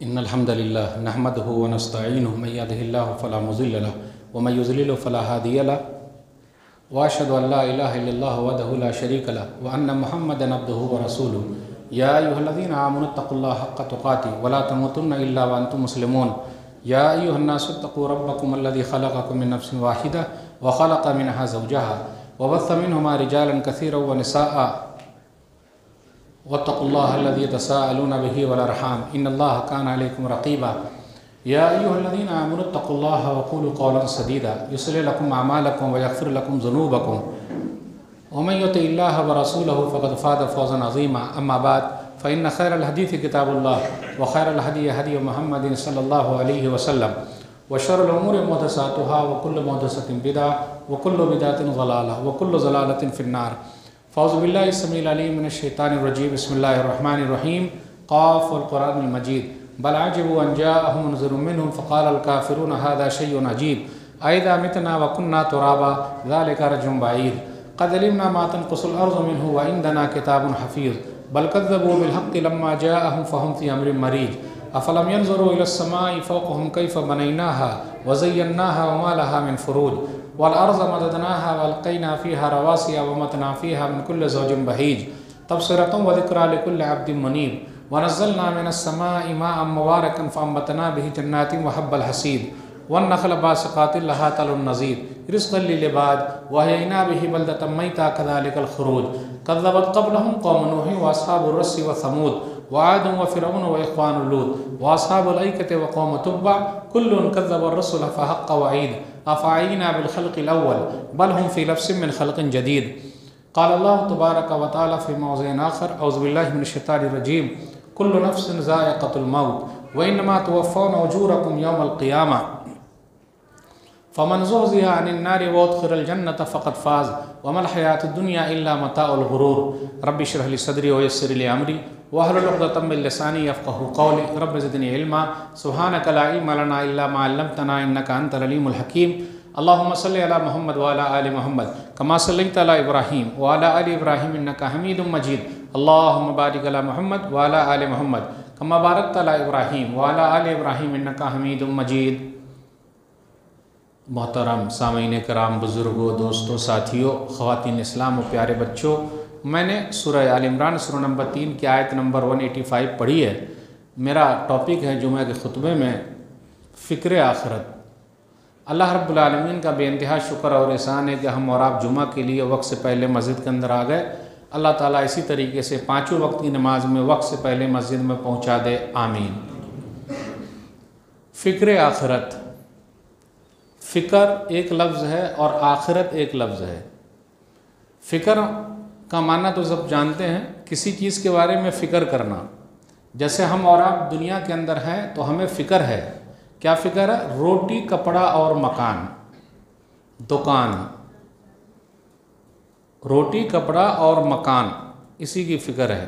इन्नल हम्दुलिल्लाह नहमदुहु व नस्तईनुहु मन यहदिहिल्लाहु फला मुज़िल्ल लहु व मन युज़्लिलहु फला हादिय लहु व अशहदु अन ला इलाहा इल्लल्लाहु वहदहु ला शरीक लहु व अन्न मुहम्मदन अब्दुहु व रसूलुहु या अय्युहल्लज़ीना आमनुत्तक़ुल्लाह हक़्क़ तुक़ातिह व ला तमूतुन्ना इल्ला व अंतुम मुस्लिमून या अय्युहन्नासु इत्तक़ू रब्बकुम अल्लज़ी ख़लक़कुम मिन नफ्सिन वाहिदा व ख़लक़ मिनहा ज़ौजहा व बस्स मिनहुमा रिजालन कसीरन व निसाअ वत्तक़ुल्लाह अल्लज़ी तसाअलूना बिही वल अर्हाम इन्नल्लाह कान अलैकुम रक़ीबा या अय्युहल्लज़ीना आमनुत्तक़ुल्लाह व क़ूलू क़ौलन सदीदा युस्लिह लकुम अमालकुम व यग़फ़िर लकुम ज़ुनूबकुम व मन युतिइल्लाह व रसूलहु फ़क़द फ़ाज़ फ़ौज़न अज़ीमा अम्मा बाद फ़इन्न ख़ैरल हदीथि किताबुल्लाह व ख़ैरल हदी हदी मुहम्मदिन सल्लल्लाहु अलैहि वसल्लम व शर्रुल उमूरि मुहदसातुहा व कुल्लु मुहदसतिन बिदअह व कुल्लु बिदअतिन ज़लालह व कुल्लु ज़लालतिन फ़िन्नार फ़ौज़ु बिल्लाहि समीउल अलीम मिनश शैतानिर रजीम बिस्मिल्लाहिर रहमानिर रहीम क़ाफ़ वल क़ुरआनिल मजीद बल अजिबू अन जाअहुम मुनज़िरुम मिनहुम फ़क़ालल काफ़िरून हाज़ा शैउन अजीब अइज़ा मितना व कुन्ना तुराबा ज़ालिका रज्मुन बईद क़द अलिमना मा तनक़ुसुल अर्ज़ु मिन्हु व इंदना किताबुन हफ़ीज़ बल कज़्ज़बू बिल हक़्क़ि लम्मा जाअहुम फ़हुम फ़ी अम्रिन मरीज अफ़लम यंज़ुरू इलस समाई फ़ौक़हुम कैफ़ बनैनाहा व ज़य्यन्नाहा व मा लहा मिन फ़ुरूज वल अर्ज़ मददनाहा व अलक़ैना फ़ीहा रवासिया व मतना फ़ीहा मिन कुल्लि ज़ौजिन बहीज तबसिरतुन व ज़िक्रा लिकुल्लि अब्दिन मुनीब व नज़्ज़लना मिनस समाई माअन मुबारकन फ़अंबतना बिही जन्नातिन व हब्बल हसीद वन्नख़्ल बासिक़ातिन लहा तलउन नज़ीर रिज़्क़न लिल इबाद व अहयैना बिही बलदतन मैता कज़ालिकल ख़ुरूज कज़्ज़बत क़ब्लहुम क़ौमु नूह व अस्हाबुर रस्स व समूद व आद व फ़िरऔन व इख़्वानु लूत व अस्हाबुल ऐकति व क़ौमु तुब्बा कुल्लुन कज़्ज़बर रसूल फ़हक़्क़ वईद अफ़अयिना बिल ख़ल्क़िल अव्वल बल हुम फ़ी लब्सिन मिन ख़ल्क़िन जदीद क़ाल अल्लाहु तबारक व तआला फ़ी मौज़िइन आख़र औज़ु बिल्लाहि मिनश शैतानिर रजीम कुल्लु नफ़्सिन ज़ाइक़तुल मौत व इन्नमा तुवफ़्फ़ौना उजूरकुम यौमल क़ियामा फ़मन ज़ुहज़िहा अनिन नारि व उदख़िलल जन्नत फ़क़द फ़ाज़ व मल हयातुद दुनिया इल्ला मताउल ग़ुरूर रब्बि इश्रह ली सदरी व यस्सिर ली अमरी वहलुल उक़दतम मिन लिसानी यफ़क़हू क़ौली रब्बि ज़िदनी इल्मा सुब्हानक ला इल्मा लना इल्ला मा अल्लमतना इन्नका अंतल अलीमुल हकीम अल्लाहुम्मा सल्लि अला मुहम्मद व अला आलि मुहम्मद कमा सल्लैता अला इब्राहीम व अला आलि इब्राहीम इन्नका हमीदुम मजीद अल्लाहुम्मा बारिक अला मुहम्मद व अला आलि मुहम्मद कमा बारकता अला इब्राहीम व अला आलि इब्राहीम इन्नका हमीदुम मजीद। मोहतरम सामीन कराम, बुज़ुर्गों, दोस्तों, साथियों, ख़वातीन इस्लाम और प्यारे बच्चों, मैंने सूरह आल इमरान सूरह नंबर 3 की आयत नंबर 185 पढ़ी है। मेरा टॉपिक है जुमे के खुतबे में फ़िक्र आखिरत। अल्लाह रब्बुल आलमीन का बेइंतहा शुक्र और एहसान है कि हम और आप जुमा के लिए वक्त से पहले मस्जिद के अंदर आ गए। अल्लाह ताला इसी तरीके से पाँचों वक्त की नमाज में वक्त से पहले मस्जिद में पहुँचा दे, आमीन। फ़िक्र आखिरत, फ़िक्र एक लफ्ज़ है और आखिरत एक लफ्ज़ है। फ़िक्र का माना तो सब जानते हैं, किसी चीज़ के बारे में फ़िक्र करना। जैसे हम और आप दुनिया के अंदर हैं तो हमें फ़िक्र है। क्या फ़िक्र है? रोटी, कपड़ा और मकान, दुकान। रोटी, कपड़ा और मकान, इसी की फ़िक्र है।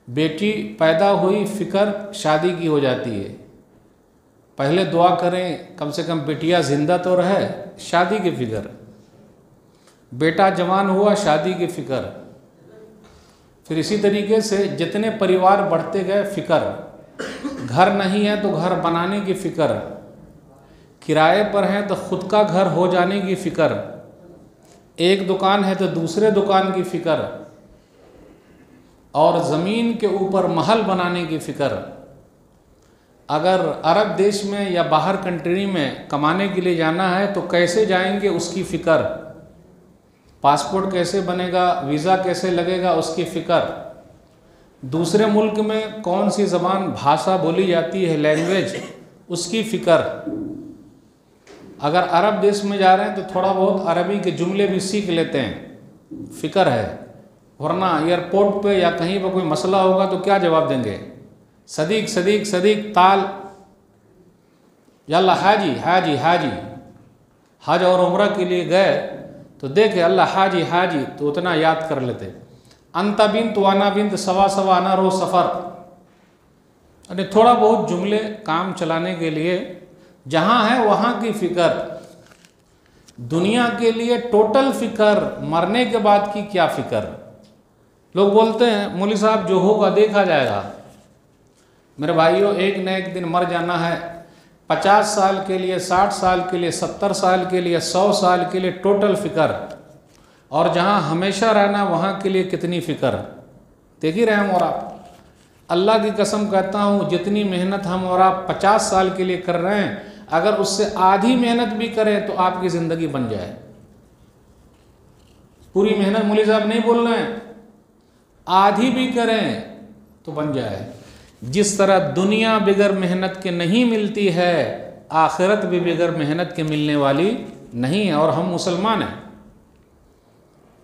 बेटी पैदा हुई, फ़िक्र शादी की हो जाती है। पहले दुआ करें कम से कम बेटियां ज़िंदा तो रहे, शादी की फ़िक्र। बेटा जवान हुआ, शादी की फ़िक्र। फिर इसी तरीके से जितने परिवार बढ़ते गए, फ़िक्र। घर नहीं है तो घर बनाने की फ़िक्र, किराए पर हैं तो ख़ुद का घर हो जाने की फ़िक्र, एक दुकान है तो दूसरे दुकान की फ़िक्र, और ज़मीन के ऊपर महल बनाने की फ़िक्र। अगर अरब देश में या बाहर कंट्री में कमाने के लिए जाना है तो कैसे जाएंगे उसकी फ़िक्र, पासपोर्ट कैसे बनेगा, वीज़ा कैसे लगेगा उसकी फ़िक्र, दूसरे मुल्क में कौन सी ज़बान भाषा बोली जाती है, लैंग्वेज, उसकी फ़िक्र। अगर अरब देश में जा रहे हैं तो थोड़ा बहुत अरबी के जुमले भी सीख लेते हैं, फ़िक्र है। वरना एयरपोर्ट पे या कहीं पर कोई मसला होगा तो क्या जवाब देंगे? सदीक सदीक सदीक ताल, यल्ला हाजी हाजी हाजी। हज और उम्रा के लिए गए तो देखे अल्लाह हाजी हाजी, तो उतना याद कर लेते। अंता बिन तो आना बिन तो सवा सवा आना रो सफ़र। अरे थोड़ा बहुत जुमले काम चलाने के लिए जहाँ है वहाँ की फ़िक्र। दुनिया के लिए टोटल फ़िक्र, मरने के बाद की क्या फ़िक्र। लोग बोलते हैं मौलवी साहब जो होगा देखा जाएगा। मेरे भाइयों, एक न एक दिन मर जाना है। 50 साल के लिए, 60 साल के लिए, 70 साल के लिए, 100 साल के लिए टोटल फ़िक्र, और जहाँ हमेशा रहना वहाँ के लिए कितनी फ़िक्र। देख ही रहे हम और आप। अल्लाह की कसम कहता हूँ, जितनी मेहनत हम और आप 50 साल के लिए कर रहे हैं, अगर उससे आधी मेहनत भी करें तो आपकी ज़िंदगी बन जाए। पूरी मेहनत मौलवी साहब नहीं बोल रहे हैं, आधी भी करें तो बन जाए। जिस तरह दुनिया बगैर मेहनत के नहीं मिलती है, आखिरत भी बगैर मेहनत के मिलने वाली नहीं है। और हम मुसलमान हैं।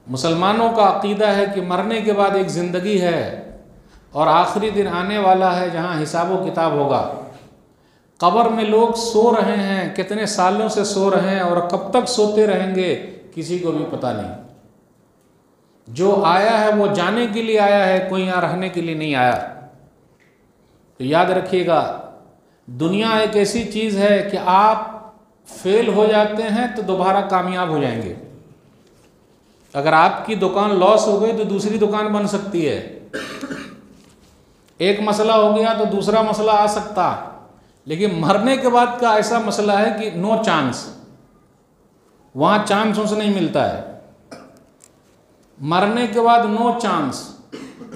मुसलमानों का अकीदा है कि मरने के बाद एक ज़िंदगी है और आखिरी दिन आने वाला है जहाँ हिसाब व किताब होगा। कब्र में लोग सो रहे हैं, कितने सालों से सो रहे हैं और कब तक सोते रहेंगे किसी को भी पता नहीं। जो आया है वो जाने के लिए आया है, कोई यहाँ रहने के लिए नहीं आया। तो याद रखिएगा, दुनिया एक ऐसी चीज़ है कि आप फेल हो जाते हैं तो दोबारा कामयाब हो जाएंगे। अगर आपकी दुकान लॉस हो गई तो दूसरी दुकान बन सकती है। एक मसला हो गया तो दूसरा मसला आ सकता। लेकिन मरने के बाद का ऐसा मसला है कि नो चांस, वहाँ चांस उसे नहीं मिलता है। मरने के बाद नो चांस,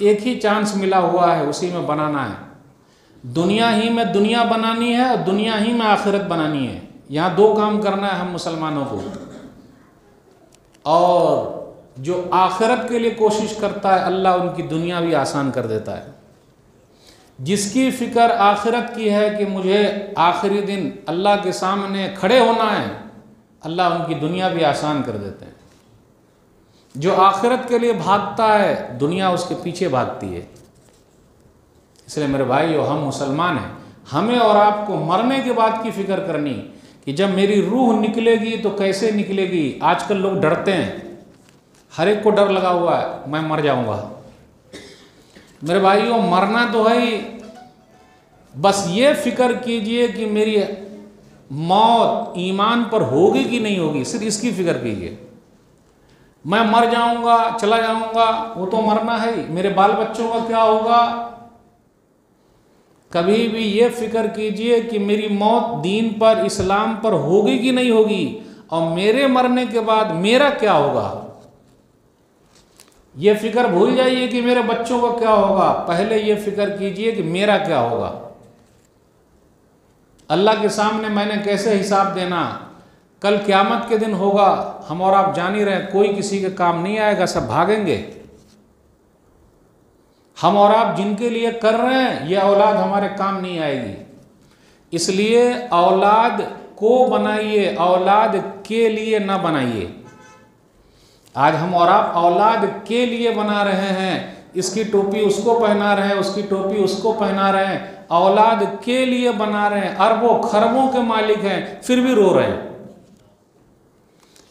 एक ही चांस मिला हुआ है, उसी में बनाना है। दुनिया ही में दुनिया बनानी है और दुनिया ही में आखिरत बनानी है। यहाँ दो काम करना है हम मुसलमानों को। और जो आखिरत के लिए कोशिश करता है, अल्लाह उनकी दुनिया भी आसान कर देता है। जिसकी फ़िक्र आखिरत की है कि मुझे आखिरी दिन अल्लाह के सामने खड़े होना है, अल्लाह उनकी दुनिया भी आसान कर देते हैं। जो आखिरत के लिए भागता है, दुनिया उसके पीछे भागती है। इसलिए मेरे भाइयों, हम मुसलमान हैं। हमें और आपको मरने के बाद की फ़िक्र करनी कि जब मेरी रूह निकलेगी तो कैसे निकलेगी। आजकल लोग डरते हैं, हर एक को डर लगा हुआ है, मैं मर जाऊंगा। मेरे भाइयों, मरना तो है ही, बस ये फ़िक्र कीजिए कि मेरी मौत ईमान पर होगी कि नहीं होगी, सिर्फ इसकी फ़िक्र कीजिए। मैं मर जाऊंगा, चला जाऊंगा, वो तो मरना है ही, मेरे बाल बच्चों का क्या होगा। कभी भी ये फ़िक्र कीजिए कि मेरी मौत दीन पर, इस्लाम पर होगी कि नहीं होगी, और मेरे मरने के बाद मेरा क्या होगा। ये फ़िक्र भूल जाइए कि मेरे बच्चों का क्या होगा, पहले ये फ़िक्र कीजिए कि मेरा क्या होगा। अल्लाह के सामने मैंने कैसे हिसाब देना। कल क़यामत के दिन होगा, हम और आप जान ही रहे हैं, कोई किसी के काम नहीं आएगा, सब भागेंगे। हम और आप जिनके लिए कर रहे हैं, ये औलाद हमारे काम नहीं आएगी। इसलिए औलाद को बनाइए, औलाद के लिए ना बनाइए। आज हम और आप औलाद के लिए बना रहे हैं, इसकी टोपी उसको पहना रहे हैं, उसकी टोपी उसको पहना रहे हैं, औलाद के लिए बना रहे हैं। अरबों खरबों के मालिक हैं, फिर भी रो रहे हैं।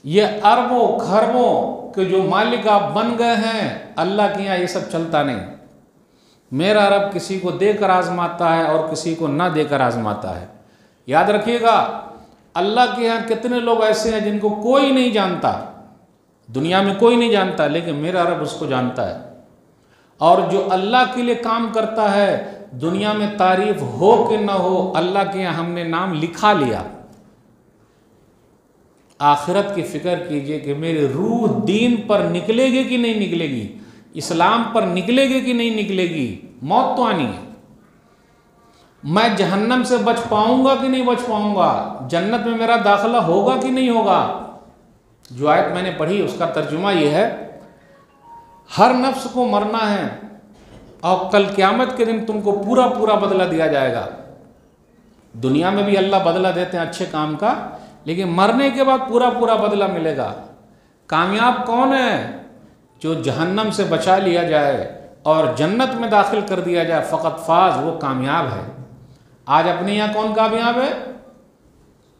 ये अरबों खरबों के जो मालिक आप बन गए हैं, अल्लाह के यहाँ ये सब चलता नहीं। मेरा रब किसी को देकर आजमाता है और किसी को ना देकर आजमाता है। याद रखिएगा, अल्लाह के यहाँ कितने लोग ऐसे हैं जिनको कोई नहीं जानता, दुनिया में कोई नहीं जानता, लेकिन मेरा रब उसको जानता है। और जो अल्लाह के लिए काम करता है, दुनिया में तारीफ हो कि न हो, अल्लाह के यहाँ हमने नाम लिखा लिया। आखिरत की फ़िक्र कीजिए कि मेरी रूह दीन पर निकलेगी कि नहीं निकलेगी, इस्लाम पर निकलेगी कि नहीं निकलेगी। मौत तो आनी है। मैं जहन्नम से बच पाऊंगा कि नहीं बच पाऊंगा, जन्नत में मेरा दाखिला होगा कि नहीं होगा। जो आयत मैंने पढ़ी उसका तर्जुमा ये है, हर नफ्स को मरना है और कल क़यामत के दिन तुमको पूरा पूरा बदला दिया जाएगा। दुनिया में भी अल्लाह बदला देते हैं अच्छे काम का, लेकिन मरने के बाद पूरा पूरा बदला मिलेगा। कामयाब कौन है? जो जहन्नम से बचा लिया जाए और जन्नत में दाखिल कर दिया जाए, फ़कत फाज, वो कामयाब है। आज अपने यहाँ कौन कामयाब है?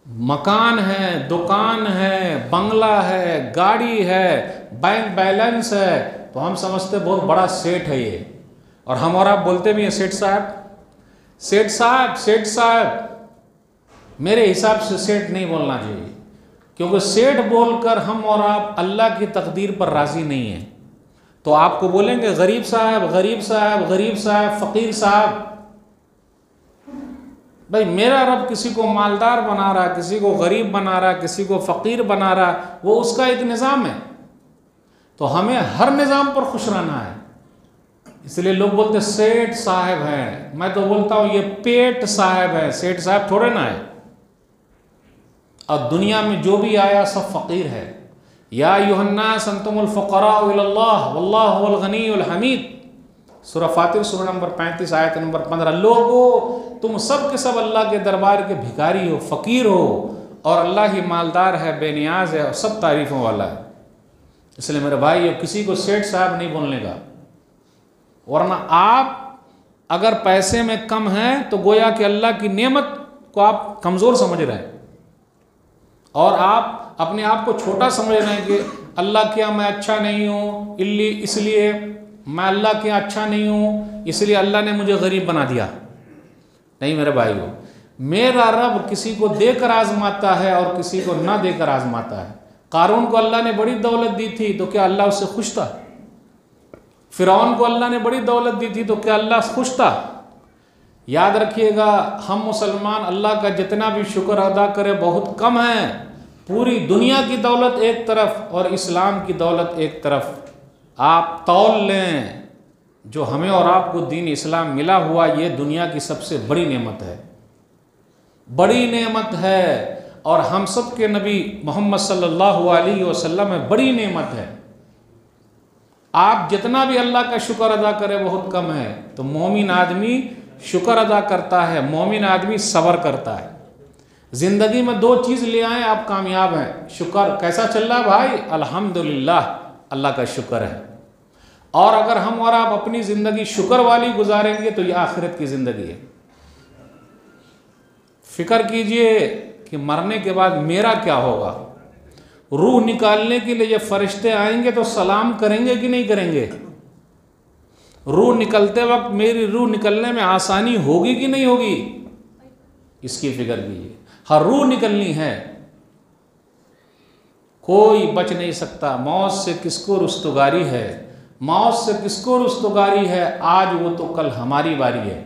मकान है, दुकान है, बंगला है, गाड़ी है, बैंक बैलेंस है, तो हम समझते बहुत बड़ा सेठ है ये। और हम और आप बोलते भी हैं सेठ साहब, सेठ साहब, सेठ साहब। मेरे हिसाब से सेठ नहीं बोलना चाहिए, क्योंकि सेठ बोलकर हम और आप अल्लाह की तकदीर पर राज़ी नहीं हैं। तो आपको बोलेंगे गरीब साहब, गरीब साहब, गरीब साहब, फ़कीर साहब। भाई मेरा रब किसी को मालदार बना रहा, किसी को गरीब बना रहा, किसी को फ़कीर बना रहा, वो उसका एक निज़ाम है। तो हमें हर निज़ाम पर खुश रहना है। इसलिए लोग बोलते सेठ साहब हैं, मैं तो बोलता हूँ ये पेट साहब है, सेठ साहब थोड़े ना है। और दुनिया में जो भी आया सब फ़कीर है। या अय्युहन्नास अंतुमुल फ़ुक़राउ इलल्लाह वल्लाहु हुवल गनियुल हमीद, सूरह फातिर सूरह नंबर 35 आयत नंबर 15। लोगो तुम सब के सब अल्लाह के दरबार के भिखारी हो, फ़कीर हो, और अल्लाह ही मालदार है, बेनियाज है और सब तारीफ़ों वाला है। इसलिए मेरे भाई किसी को सेठ साहब नहीं बोलने का, वरना आप अगर पैसे में कम हैं तो गोया कि अल्लाह की नेमत को आप कमज़ोर समझ रहे हैं, और आप अपने आप को छोटा समझ रहे हैं कि अल्लाह क्या मैं अच्छा नहीं हूँ, इसलिए मैं अल्लाह के अच्छा नहीं हूँ, इसलिए अल्लाह ने मुझे गरीब बना दिया। नहीं मेरे भाइयों, मेरा रब किसी को देकर आजमाता है और किसी को ना देकर आजमाता है। कारून को अल्लाह ने बड़ी दौलत दी थी तो क्या अल्लाह उससे खुश था? फिरौन को अल्लाह ने बड़ी दौलत दी थी तो क्या अल्लाह खुश था? याद रखिएगा, हम मुसलमान अल्लाह का जितना भी शुक्र अदा करें बहुत कम है। पूरी दुनिया की दौलत एक तरफ और इस्लाम की दौलत एक तरफ। आप तौल लें, जो हमें और आपको दीन इस्लाम मिला हुआ ये दुनिया की सबसे बड़ी नेमत है, बड़ी नेमत है। और हम सब के नबी मोहम्मद सल्लल्लाहु अलैहि वसल्लम में बड़ी नेमत है। आप जितना भी अल्लाह का शुक्र अदा करें बहुत कम है। तो मोमिन आदमी शुक्र अदा करता है, मोमिन आदमी सब्र करता है। ज़िंदगी में दो चीज़ ले आए आप कामयाब हैं। शुक्र कैसा चल रहा है भाई? अल्हम्दुलिल्लाह, अल्लाह का शुक्र है। और अगर हम और आप अपनी ज़िंदगी शुक्र वाली गुजारेंगे तो ये आखिरत की ज़िंदगी है। फिक्र कीजिए कि मरने के बाद मेरा क्या होगा। रूह निकालने के लिए ये फरिश्ते आएंगे तो सलाम करेंगे कि नहीं करेंगे? रूह निकलते वक्त मेरी रूह निकलने में आसानी होगी कि नहीं होगी, इसकी फिक्र कीजिए। हर रूह निकलनी है, कोई बच नहीं सकता। मौत से किसको रुस्तगारी है, मौत से किसको रुस्तगारी है? आज वो तो कल हमारी बारी है।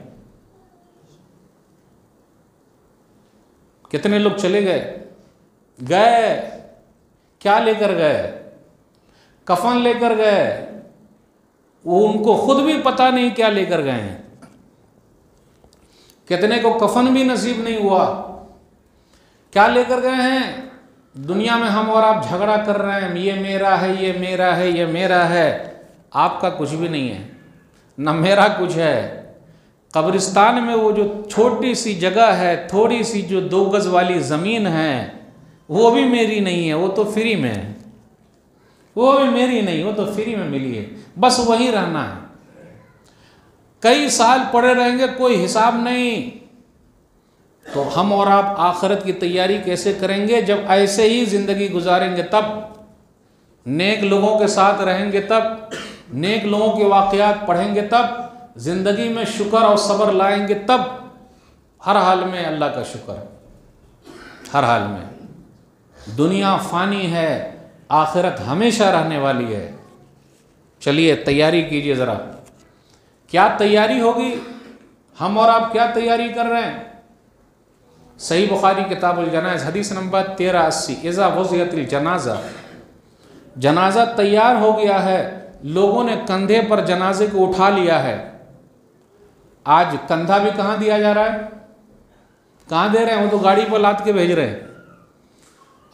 कितने लोग चले गए, क्या लेकर गए? कफन लेकर गए, वो उनको खुद भी पता नहीं क्या लेकर गए हैं। कितने को कफन भी नसीब नहीं हुआ। क्या लेकर गए हैं? दुनिया में हम और आप झगड़ा कर रहे हैं, ये मेरा है, ये मेरा है, ये मेरा है। आपका कुछ भी नहीं है, न मेरा कुछ है। कब्रिस्तान में वो जो छोटी सी जगह है, थोड़ी सी जो 2 गज वाली ज़मीन है, वो भी मेरी नहीं है, वो तो फ्री में है। वो भी मेरी नहीं, वो तो फ्री में मिली है, बस वहीं रहना है। कई साल पड़े रहेंगे, कोई हिसाब नहीं। तो हम और आप आखिरत की तैयारी कैसे करेंगे? जब ऐसे ही ज़िंदगी गुजारेंगे तब, नेक लोगों के साथ रहेंगे तब, नेक लोगों के वाक़यात पढ़ेंगे तब, ज़िंदगी में शुक्र और सब्र लाएंगे तब। हर हाल में अल्लाह का शुक्र, हर हाल में। दुनिया फ़ानी है, आखिरत हमेशा रहने वाली है। चलिए तैयारी कीजिए ज़रा। क्या तैयारी होगी? हम और आप क्या तैयारी कर रहे हैं? सही बुखारी किताबुल जनाज़ हदीस नंबर 1380, इज़ा वज़ियतिल जनाज़ा, जनाज़ा तैयार हो गया है, लोगों ने कंधे पर जनाजे को उठा लिया है। आज कंधा भी कहाँ दिया जा रहा है? कहाँ दे रहे हैं? वो तो गाड़ी पर लाद के भेज रहे हैं।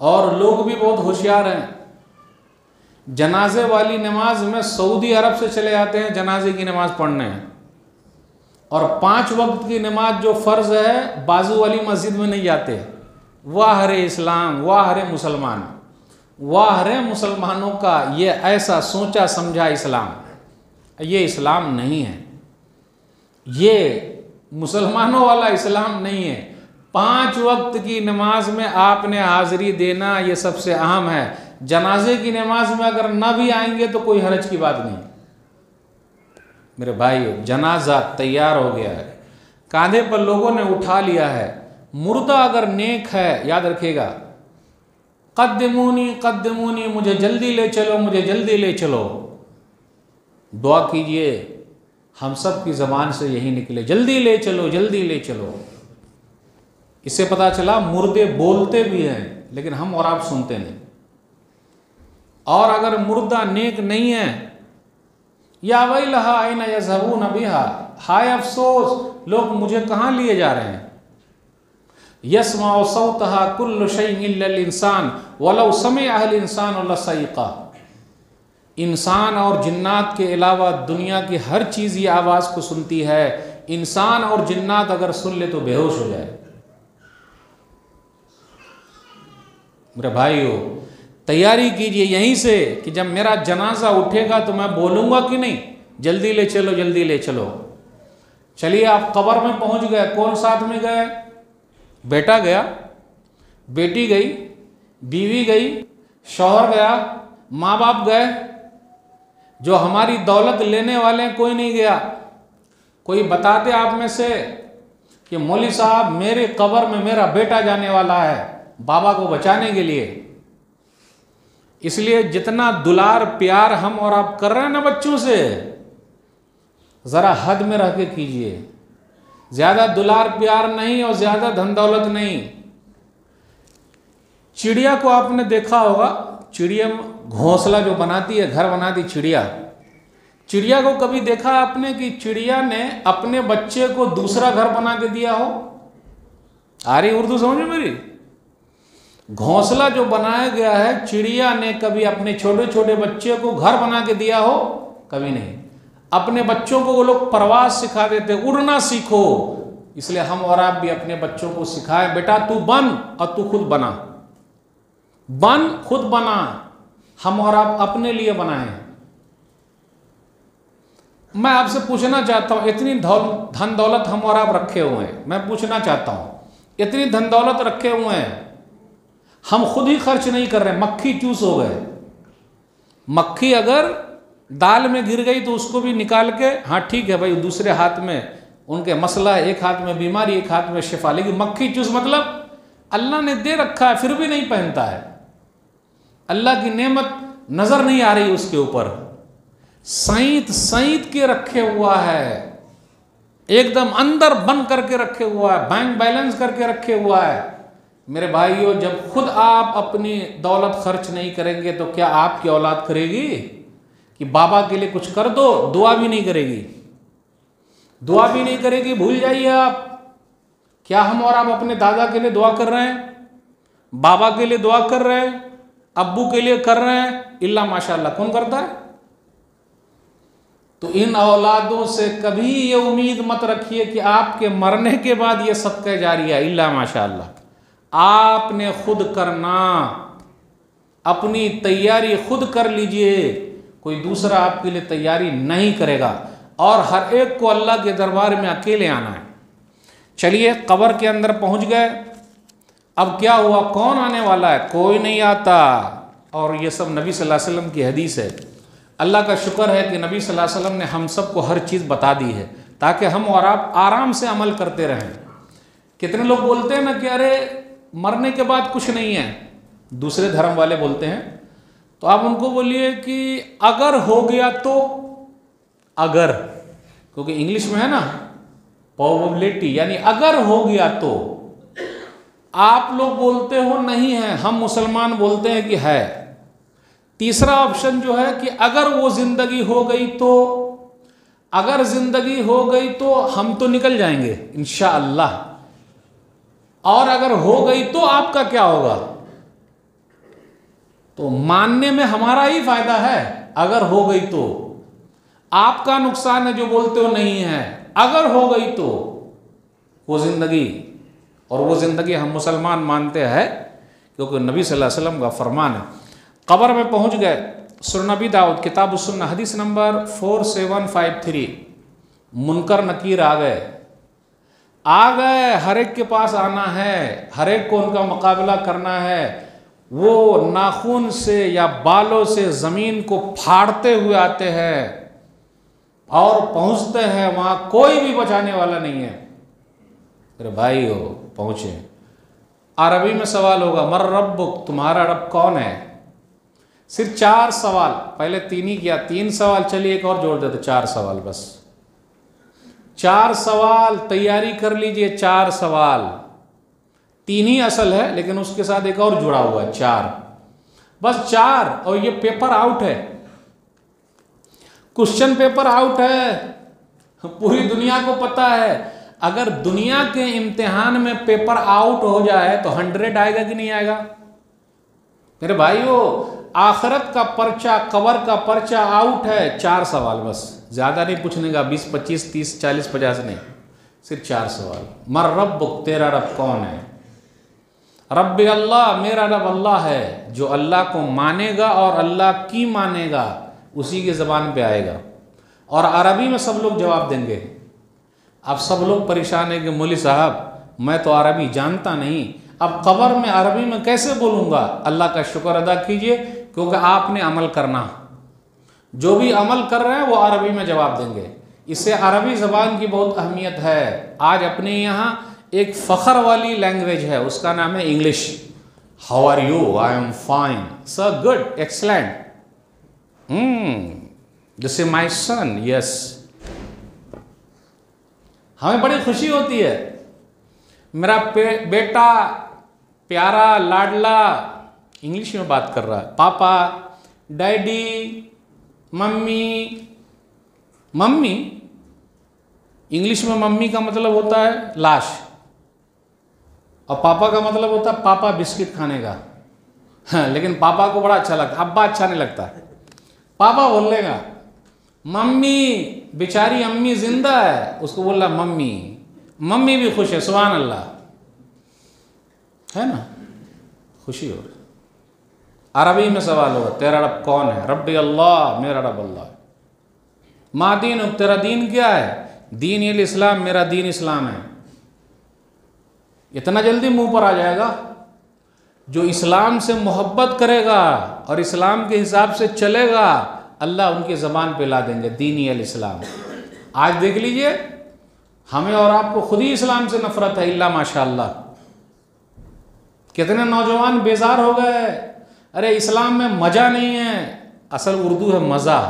और लोग भी बहुत होशियार हैं। जनाजे वाली नमाज में सऊदी अरब से चले आते हैं जनाजे की नमाज़ पढ़ने, और 5 वक्त की नमाज जो फ़र्ज़ है बाजू वाली मस्जिद में नहीं जाते। वाह रे इस्लाम, वाह रे मुसलमान, वाह रे मुसलमानों का ये ऐसा सोचा समझा इस्लाम। ये इस्लाम नहीं है, ये मुसलमानों वाला इस्लाम नहीं है। 5 वक्त की नमाज में आपने हाज़िरी देना, ये सबसे अहम है। जनाजे की नमाज में अगर ना भी आएंगे तो कोई हरज की बात नहीं। मेरे भाई, जनाजा तैयार हो गया है, कांधे पर लोगों ने उठा लिया है। मुर्दा अगर नेक है, याद रखिएगा, कद्दमूनी कद्दमूनी, मुझे जल्दी ले चलो, मुझे जल्दी ले चलो। दुआ कीजिए हम सब की ज़बान से यही निकले, जल्दी ले चलो, जल्दी ले चलो। इससे पता चला मुर्दे बोलते भी हैं लेकिन हम और आप सुनते नहीं। और अगर मुर्दा नेक नहीं है, या वही लहा आइना यज़हबून बिहा, हाय अफसोस लोग मुझे कहाँ लिए जा रहे हैं। यस्माउ सौतहा कुल्लु शैइन इल्लल इंसान वलौ समिअ अल इंसान लसइक़ा। इंसान और जिन्नात के अलावा दुनिया की हर चीज़ ये आवाज़ को सुनती है। इंसान और जिन्नात अगर सुन ले तो बेहोश हो जाए। मेरे भाइयों, तैयारी कीजिए यहीं से कि जब मेरा जनाजा उठेगा तो मैं बोलूँगा कि नहीं, जल्दी ले चलो, जल्दी ले चलो। चलिए आप कब्र में पहुँच गए, कौन साथ में गए? बेटा गया, बेटी गई, बीवी गई, शौहर गया, माँ बाप गए। जो हमारी दौलत लेने वाले कोई नहीं गया। कोई बताते आप में से कि मौली साहब मेरे कब्र में मेरा बेटा जाने वाला है बाबा को बचाने के लिए। इसलिए जितना दुलार प्यार हम और आप कर रहे हैं ना बच्चों से, ज़रा हद में रह के कीजिए। ज़्यादा दुलार प्यार नहीं और ज़्यादा धन दौलत नहीं। चिड़िया को आपने देखा होगा, चिड़िया घोंसला जो बनाती है, घर बनाती चिड़िया। चिड़िया को कभी देखा आपने कि चिड़िया ने अपने बच्चे को दूसरा घर बना के दिया हो? आ रही उर्दू समझो मेरी? घोंसला जो बनाया गया है, चिड़िया ने कभी अपने छोटे छोटे बच्चे को घर बना के दिया हो? कभी नहीं। अपने बच्चों को वो लोग परवाज़ सिखा देते, उड़ना सीखो। इसलिए हम और आप भी अपने बच्चों को सिखाएं, बेटा तू बन और तू खुद बना, बन खुद बना। हम और आप अपने लिए बनाएं। मैं आपसे पूछना चाहता हूं, इतनी धन दौलत हम और आप रखे हुए हैं, मैं पूछना चाहता हूं, इतनी धन दौलत रखे हुए हैं, हम खुद ही खर्च नहीं कर रहे, मक्खी चूस हो गए। मक्खी अगर दाल में गिर गई तो उसको भी निकाल के, हाँ ठीक है भाई, दूसरे हाथ में उनके मसला, एक हाथ में बीमारी, एक हाथ में शिफा। लेकिन मक्खी चूस मतलब अल्लाह ने दे रखा है फिर भी नहीं पहनता है। अल्लाह की नेमत नजर नहीं आ रही उसके ऊपर, सईत सईत के रखे हुआ है, एकदम अंदर बंद करके रखे हुआ है, बैंक बैलेंस करके रखे हुआ है। मेरे भाइयों, जब खुद आप अपनी दौलत खर्च नहीं करेंगे तो क्या आपकी औलाद करेगी? कि बाबा के लिए कुछ कर दो, दुआ भी नहीं करेगी, दुआ भी नहीं करेगी। भूल जाइए आप, क्या हम और आप अपने दादा के लिए दुआ कर रहे हैं? बाबा के लिए दुआ कर रहे हैं? अब्बू के लिए कर रहे हैं? इल्ला माशाअल्लाह कौन करता है? तो इन औलादों से कभी ये उम्मीद मत रखिए कि आपके मरने के बाद ये सदका जारिया, इल्ला माशाअल्लाह। आपने खुद करना, अपनी तैयारी खुद कर लीजिए, कोई दूसरा आपके लिए तैयारी नहीं करेगा। और हर एक को अल्लाह के दरबार में अकेले आना है। चलिए कब्र के अंदर पहुंच गए। अब क्या हुआ? कौन आने वाला है? कोई नहीं आता। और ये सब नबी सल्लल्लाहु अलैहि वसल्लम की हदीस है। अल्लाह का शुक्र है कि नबी सल्लल्लाहु अलैहि वसल्लम ने हम सबको हर चीज़ बता दी है ताकि हम और आप आराम से अमल करते रहें। कितने लोग बोलते हैं ना कि अरे मरने के बाद कुछ नहीं है, दूसरे धर्म वाले बोलते हैं। तो आप उनको बोलिए कि अगर हो गया तो, अगर, क्योंकि इंग्लिश में है ना प्रोबेबिलिटी, यानी अगर हो गया तो। आप लोग बोलते हो नहीं है, हम मुसलमान बोलते हैं कि है। तीसरा ऑप्शन जो है कि अगर वो जिंदगी हो गई तो, अगर जिंदगी हो गई तो हम तो निकल जाएंगे इंशाअल्लाह, और अगर हो गई तो आपका क्या होगा? तो मानने में हमारा ही फायदा है, अगर हो गई तो। आपका नुकसान है जो बोलते हो नहीं है। अगर हो गई तो वो जिंदगी, और वो जिंदगी हम मुसलमान मानते हैं क्योंकि नबी सल्लल्लाहु अलैहि वसल्लम का फरमान है। कब्र में पहुंच गए। सुनन नबी दाऊद किताब सुन्नह हदीस नंबर 4753। मुनकर नकीर आ गए, हर एक के पास आना है, हर एक को उनका मुकाबला करना है। वो नाखून से या बालों से ज़मीन को फाड़ते हुए आते हैं और पहुंचते हैं वहाँ, कोई भी बचाने वाला नहीं है। अरे भाई हो, पहुँचे। अरबी में सवाल होगा, मर रब्बुक, तुम्हारा रब कौन है? सिर्फ 4 सवाल, पहले 3 ही किया, 3 सवाल। चलिए एक और जोड़ देते, 4 सवाल बस। 4 सवाल तैयारी कर लीजिए, 4 सवाल। 3 ही असल है, लेकिन उसके साथ एक और जुड़ा हुआ है 4, बस 4। और ये पेपर आउट है, क्वेश्चन पेपर आउट है, पूरी दुनिया को पता है। अगर दुनिया के इम्तिहान में पेपर आउट हो जाए तो 100 आएगा कि नहीं आएगा? मेरे भाइयों, आखिरत का पर्चा, कबर का पर्चा आउट है। 4 सवाल बस, ज़्यादा नहीं पूछने का, 20, 25, 30, 40, 50 नहीं, सिर्फ 4 सवाल। मर रब्बुक, तेरा रब कौन है? रब्बी अल्लाह, मेरा रब अल्लाह है। जो अल्लाह को मानेगा और अल्लाह की मानेगा उसी की ज़बान पे आएगा। और अरबी में सब लोग जवाब देंगे। अब सब लोग परेशान है कि मौलवी साहब मैं तो अरबी जानता नहीं, अब कब्र में अरबी में कैसे बोलूँगा? अल्लाह का शुक्र अदा कीजिए, क्योंकि आपने अमल करना। जो भी अमल कर रहे हैं वो अरबी में जवाब देंगे। इससे अरबी ज़बान की बहुत अहमियत है। आज अपने यहाँ एक फ़ख्र वाली लैंग्वेज है, उसका नाम है English. How are you? I am fine sir, good, excellent. This is my son, yes. हमें बड़ी खुशी होती है, मेरा बेटा प्यारा लाडला इंग्लिश में बात कर रहा है, पापा, डैडी, मम्मी। मम्मी, इंग्लिश में मम्मी का मतलब होता है लाश, और पापा का मतलब होता है पापा बिस्किट खाने का। हाँ, लेकिन पापा को बड़ा अच्छा लगता, अब्बा अच्छा नहीं लगता, पापा बोल लेगा। मम्मी, बेचारी अम्मी जिंदा है, उसको बोल रहा मम्मी। मम्मी भी खुश है, सुभान अल्लाह, है ना, खुशी हो रही। अरबी में सवाल होगा, तेरा रब कौन है? रब्बी अल्लाह, मेरा रब अल्लाह। मा दीन, तेरा दीन क्या है? दीन ये इस्लाम, मेरा दीन इस्लाम है। इतना जल्दी मुंह पर आ जाएगा? जो इस्लाम से मोहब्बत करेगा और इस्लाम के हिसाब से चलेगा, अल्लाह उनकी ज़बान पे ला देंगे दीनी अल इस्लाम। आज देख लीजिए, हमें और आपको खुद ही इस्लाम से नफरत है, इल्ला माशाअल्लाह। कितने नौजवान बेजार हो गए, अरे इस्लाम में मज़ा नहीं है। असल उर्दू है मज़ा,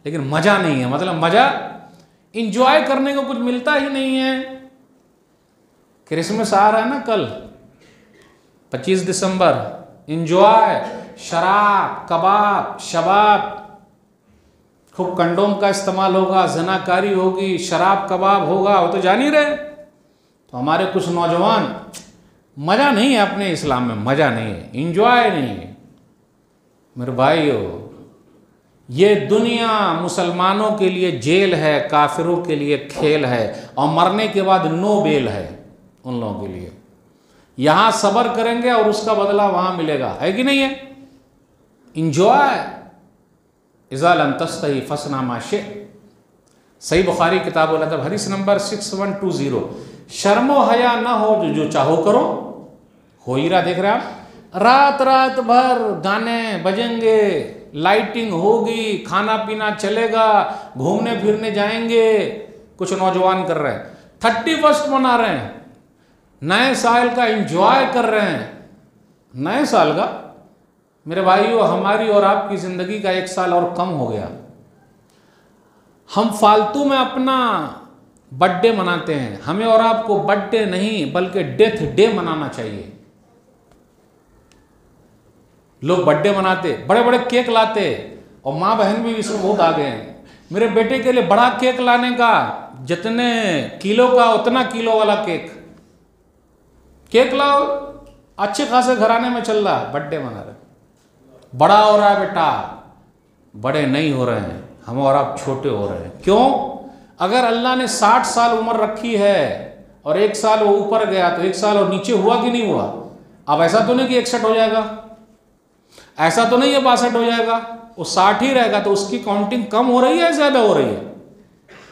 लेकिन मज़ा नहीं है, मतलब मज़ा इंजॉय करने को कुछ मिलता ही नहीं है। क्रिसमस आ रहा है ना कल, 25 दिसंबर, इंजॉय, शराब, कबाब, शबाब, खूब कंडोम का इस्तेमाल होगा, जनाकारी होगी, शराब कबाब होगा, वो तो जान ही रहे। तो हमारे कुछ नौजवान, मज़ा नहीं है अपने इस्लाम में, मज़ा नहीं है, इंजॉय नहीं है। मेरे भाइयों, ये दुनिया मुसलमानों के लिए जेल है, काफिरों के लिए खेल है, और मरने के बाद नो बेल है उन लोगों के लिए। यहाँ सब्र करेंगे और उसका बदला वहाँ मिलेगा, है कि नहीं है? इंजॉय, इज़ा लम तस्तही फसना मा शि। सही बुखारी किताब अदब हदीस नंबर 6120। शर्मो हया ना हो, जो चाहो करो। हो ही रहा, देख रहे आप, रात रात भर गाने बजेंगे, लाइटिंग होगी, खाना पीना चलेगा, घूमने फिरने जाएंगे। कुछ नौजवान कर रहे हैं, 31 मना रहे हैं, नए साल का एंजॉय कर रहे हैं। नए साल का, मेरे भाइयों, हमारी और आपकी ज़िंदगी का 1 साल और कम हो गया। हम फालतू में अपना बर्थडे मनाते हैं। हमें और आपको बर्थडे नहीं बल्कि डेथ डे मनाना चाहिए। लोग बर्थडे मनाते, बड़े बड़े केक लाते, और माँ बहन भी इसमें बहुत आगे हैं। मेरे बेटे के लिए बड़ा केक लाने का, जितने किलो का उतना किलो वाला केक लाओ। अच्छे खासे घराने में चल रहा है, बर्थडे मना रहे, बड़ा हो रहा है बेटा। बड़े नहीं हो रहे हैं, हम और आप छोटे हो रहे हैं। क्यों? अगर अल्लाह ने 60 साल उम्र रखी है और 1 साल वो ऊपर गया तो 1 साल और नीचे हुआ कि नहीं हुआ? अब ऐसा तो नहीं कि 61 हो जाएगा, ऐसा तो नहीं है 62 हो जाएगा, वो 60 ही रहेगा। तो उसकी काउंटिंग कम हो रही है, ज़्यादा हो रही है?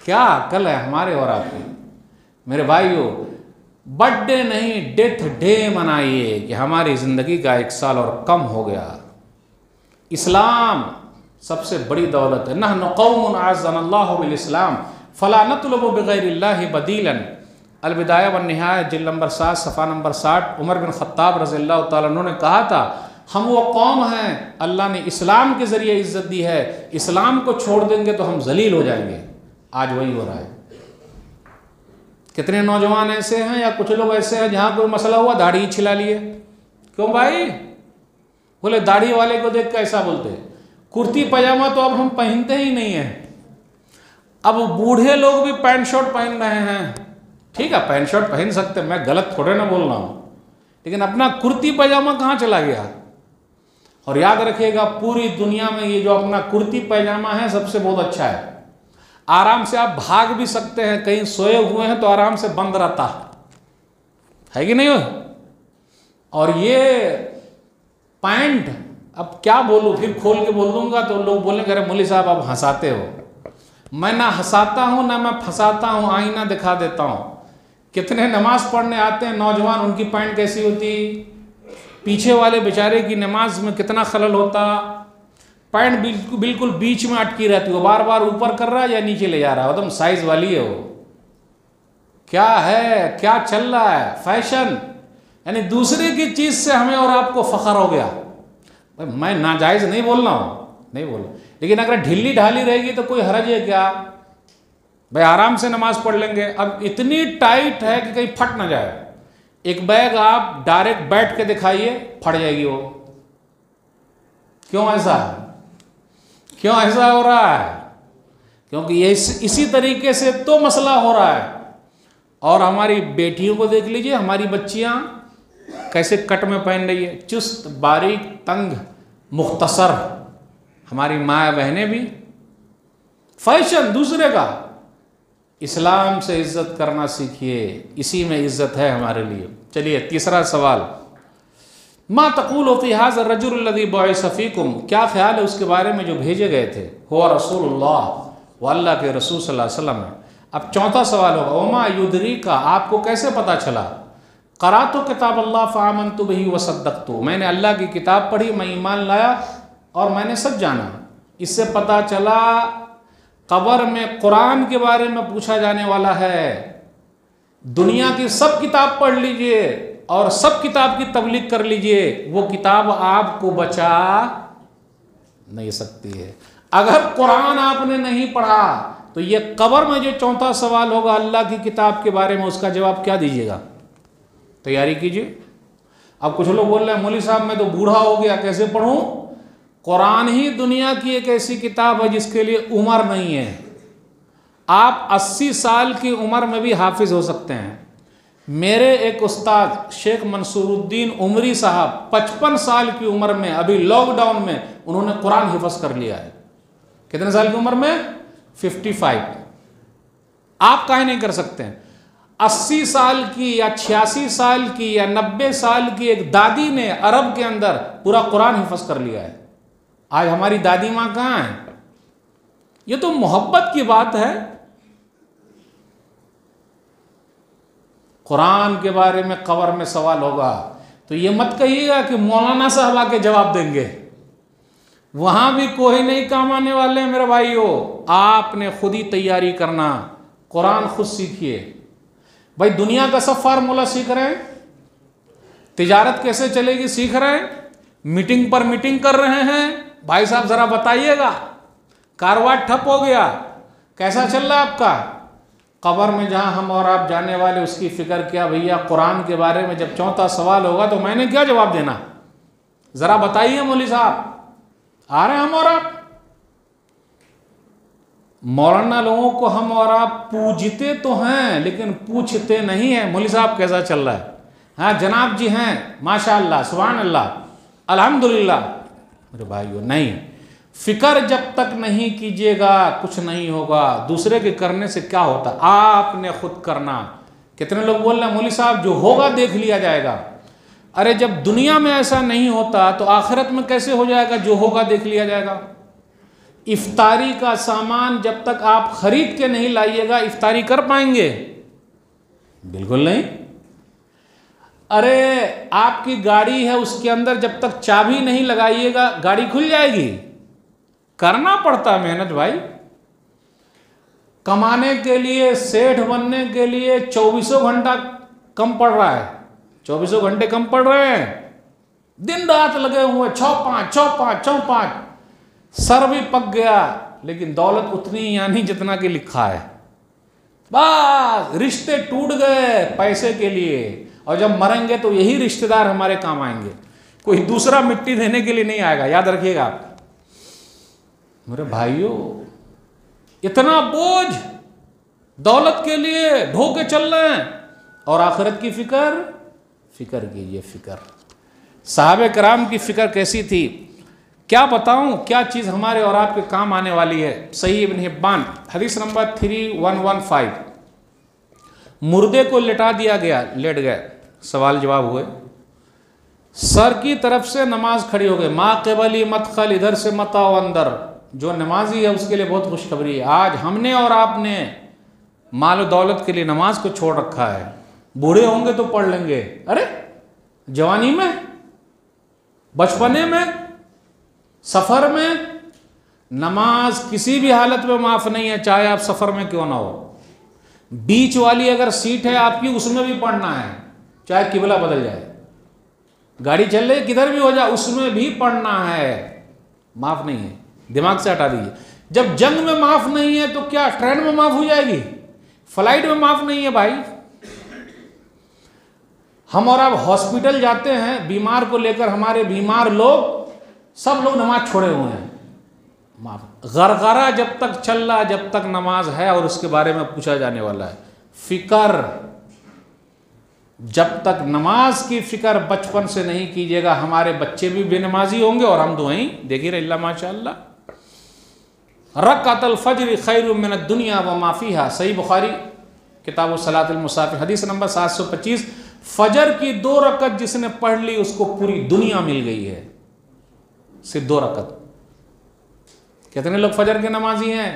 क्या अकल है हमारे और आपकी? मेरे भाइयों, बर्थडे नहीं डेथ डे मनाइए कि हमारी ज़िंदगी का 1 साल और कम हो गया। इस्लाम सबसे बड़ी दौलत है। नहनु कौमुन अअज़्ज़नल्लाहु बिल इस्लाम फला नतलबु बिग़ैरिल्लाहि बदीलन। अल बिदाया व निहाया जिल्द नंबर 7 सफ़ा नंबर 60। उमर बिन ख़त्ताब रज़ियल्लाहु ताला अन्हु ने कहा था, हम वो कौम हैं, अल्लाह ने इस्लाम के ज़रिए इज़्ज़त दी है, इस्लाम को छोड़ देंगे तो हम जलील हो जाएंगे। आज वही हो रहा है। कितने नौजवान ऐसे हैं या कुछ लोग ऐसे हैं जहाँ कोई मसला हुआ दाढ़ी छिला लिए। क्यों भाई? बोले दाढ़ी वाले को देख कैसा बोलते। कुर्ती पजामा तो अब हम पहनते ही नहीं है। अब बूढ़े लोग भी पैंट शर्ट पहन रहे हैं। ठीक है, पैंट शर्ट पहन सकते, मैं गलत थोड़े ना बोल रहा हूँ, लेकिन अपना कुर्ती पजामा कहाँ चला गया? और याद रखिएगा, पूरी दुनिया में ये जो अपना कुर्ती पैजामा है सबसे बहुत अच्छा है। आराम से आप भाग भी सकते हैं, कहीं सोए हुए हैं तो आराम से बंद रहता है कि नहीं हो? और ये पैंट अब क्या बोलूं, फिर खोल के बोल दूंगा तो लोग बोलेंगे अरे मौलवी साहब आप हंसाते हो। मैं ना हंसाता हूं ना मैं फंसाता हूं, आईना दिखा देता हूं। कितने नमाज पढ़ने आते हैं नौजवान, उनकी पैंट कैसी होती, पीछे वाले बेचारे की नमाज में कितना खलल होता। पैंट बिल्कुल बीच में अटकी रहती है, वो बार बार ऊपर कर रहा है या नीचे ले जा रहा है, एकदम साइज वाली है वो। क्या है, क्या चल रहा है, फैशन। यानी दूसरे की चीज से हमें और आपको फख्र हो गया। भाई मैं नाजायज नहीं बोल रहा हूँ, नहीं बोल, लेकिन अगर ढीली ढाली रहेगी तो कोई हर्ज है क्या? भाई आराम से नमाज पढ़ लेंगे। अब इतनी टाइट है कि कहीं फट ना जाए। एक बैग आप डायरेक्ट बैठ के दिखाइए, फट जाएगी वो। क्यों ऐसा है? क्यों ऐसा हो रहा है? क्योंकि ये इसी तरीके से तो मसला हो रहा है। और हमारी बेटियों को देख लीजिए, हमारी बच्चियां कैसे कट में पहन रही है, चुस्त बारीक तंग मुख्तसर। हमारी माँ बहनें भी फैशन दूसरे का। इस्लाम से इज्जत करना सीखिए, इसी में इज्जत है हमारे लिए। चलिए तीसरा सवाल, मा तक़ूलु फ़ी हाज़ा रजुल लज़ी बुइसा फ़ीकुम, क्या ख्याल है उसके बारे में जो भेजे गए थे, हुवा रसूलुल्लाह, वो अल्लाह के रसूल सल्लल्लाहु अलैहि वसल्लम है। अब चौथा सवाल होगा, वमा युदरीका, आपको कैसे पता चला, क़राअतु किताब अल्लाह फ़आमनतु बिही व सद्दक़तु, मैंने अल्लाह की किताब पढ़ी, मैं ईमान लाया और मैंने सच जाना। इससे पता चला कब्र में कुरान के बारे में पूछा जाने वाला है। दुनिया की सब किताब पढ़ लीजिए और सब किताब की तबलीग कर लीजिए, वो किताब आपको बचा नहीं सकती है। अगर कुरान आपने नहीं पढ़ा तो ये कब्र में जो चौथा सवाल होगा अल्लाह की किताब के बारे में, उसका जवाब क्या दीजिएगा? तैयारी कीजिए। अब कुछ लोग बोल रहे हैं मौलवी साहब मैं तो बूढ़ा हो गया, कैसे पढ़ूं? कुरान ही दुनिया की एक ऐसी किताब है जिसके लिए उम्र नहीं है। आप 80 साल की उम्र में भी हाफिज हो सकते हैं। मेरे एक उस्ताद शेख मंसूरुद्दीन उमरी साहब 55 साल की उम्र में, अभी लॉकडाउन में उन्होंने कुरान हिफ्ज़ कर लिया है। कितने साल की उम्र में? 55। आप काहे नहीं कर सकते हैं? 80 साल की या 86 साल की या 90 साल की एक दादी ने अरब के अंदर पूरा कुरान हिफ्ज़ कर लिया है। आज हमारी दादी माँ कहाँ है? ये तो मोहब्बत की बात है। कुरान के बारे में कब्र में सवाल होगा तो ये मत कहिएगा कि मौलाना साहब आके जवाब देंगे, वहां भी कोई नहीं काम आने वाले हैं मेरे भाइयों। आपने खुद ही तैयारी करना, कुरान खुद सीखिए। भाई दुनिया का सब फार्मूला सीख रहे हैं, तिजारत कैसे चलेगी सीख रहे हैं, मीटिंग पर मीटिंग कर रहे हैं। भाई साहब जरा बताइएगा, कारोबार ठप हो गया, कैसा चल रहा है आपका? कब्र में जहां हम और आप जाने वाले उसकी फिक्र क्या भैया? कुरान के बारे में जब चौथा सवाल होगा तो मैंने क्या जवाब देना? जरा बताइए मौलवी साहब। आ रहे हैं हम और आप? मौलाना लोगों को हम और आप पूजते तो हैं लेकिन पूछते नहीं है, मौलवी साहब कैसा चल रहा है? हाँ जनाब जी हैं, माशाअल्लाह, सुभान अल्लाह, अल्हम्दुलिल्लाह। मेरे भाइयों नहीं, फिक्र जब तक नहीं कीजिएगा कुछ नहीं होगा। दूसरे के करने से क्या होता, आपने खुद करना। कितने लोग बोल रहे हैं मौलवी साहब जो होगा देख लिया जाएगा। अरे जब दुनिया में ऐसा नहीं होता तो आखिरत में कैसे हो जाएगा जो होगा देख लिया जाएगा? इफ्तारी का सामान जब तक आप खरीद के नहीं लाइएगा इफ्तारी कर पाएंगे? बिल्कुल नहीं। अरे आपकी गाड़ी है उसके अंदर जब तक चाबी नहीं लगाइएगा गाड़ी खुल जाएगी? करना पड़ता मेहनत भाई। कमाने के लिए, सेठ बनने के लिए 24 घंटा कम पड़ रहा है, 24 घंटे कम पड़ रहे हैं, दिन रात लगे हुए, 6-5 सर भी पक गया, लेकिन दौलत उतनी यानी जितना कि लिखा है। बस रिश्ते टूट गए पैसे के लिए, और जब मरेंगे तो यही रिश्तेदार हमारे काम आएंगे, कोई दूसरा मिट्टी देने के लिए नहीं आएगा, याद रखिएगा आप। मेरे भाइयों, इतना बोझ दौलत के लिए ढो के चल रहे हैं, और आखिरत की फिक्र कीजिए। फिक्र साहबे कराम की फिक्र कैसी थी, क्या बताऊं, क्या चीज़ हमारे और आपके काम आने वाली है। सही इब्न हिब्बान हदीस नंबर 3115, मुर्दे को लिटा दिया गया, लेट गए, सवाल जवाब हुए, सर की तरफ से नमाज खड़ी हो गई, माँ केबली मतखल, इधर से मत आओ अंदर। जो नमाजी है उसके लिए बहुत खुशखबरी है, आज हमने और आपने माल दौलत के लिए नमाज को छोड़ रखा है। बूढ़े होंगे तो पढ़ लेंगे, अरे जवानी में, बचपने में, सफर में, नमाज किसी भी हालत में माफ नहीं है, चाहे आप सफर में क्यों ना हो। बीच वाली अगर सीट है आपकी, उसमें भी पढ़ना है, चाहे किबला बदल जाए, गाड़ी चल रही किधर भी हो जाए, उसमें भी पढ़ना है, माफ नहीं है, दिमाग से हटा दीजिए। जब जंग में माफ नहीं है तो क्या ट्रेन में माफ हो जाएगी, फ्लाइट में माफ नहीं है भाई। हम और आप हॉस्पिटल जाते हैं बीमार को लेकर, हमारे बीमार लोग सब लोग नमाज छोड़े हुए हैं, माफ। गरगरा जब तक चल रहा, जब तक नमाज है और उसके बारे में पूछा जाने वाला है। फिक्र, जब तक नमाज की फिक्र बचपन से नहीं कीजिएगा, हमारे बच्चे भी बेनमाजी होंगे और हम दुआई देखिए रही माशाअल्लाह। रकातुल फज्र खैरुम मिनद दुनिया व मा फीहा, सही बुखारी किताब सलातुल मुसाफिर हदीस नंबर 725। फजर की 2 रकत जिसने पढ़ ली उसको पूरी दुनिया मिल गई है, सिर्फ 2 रकत। कितने लोग फजर के नमाजी हैं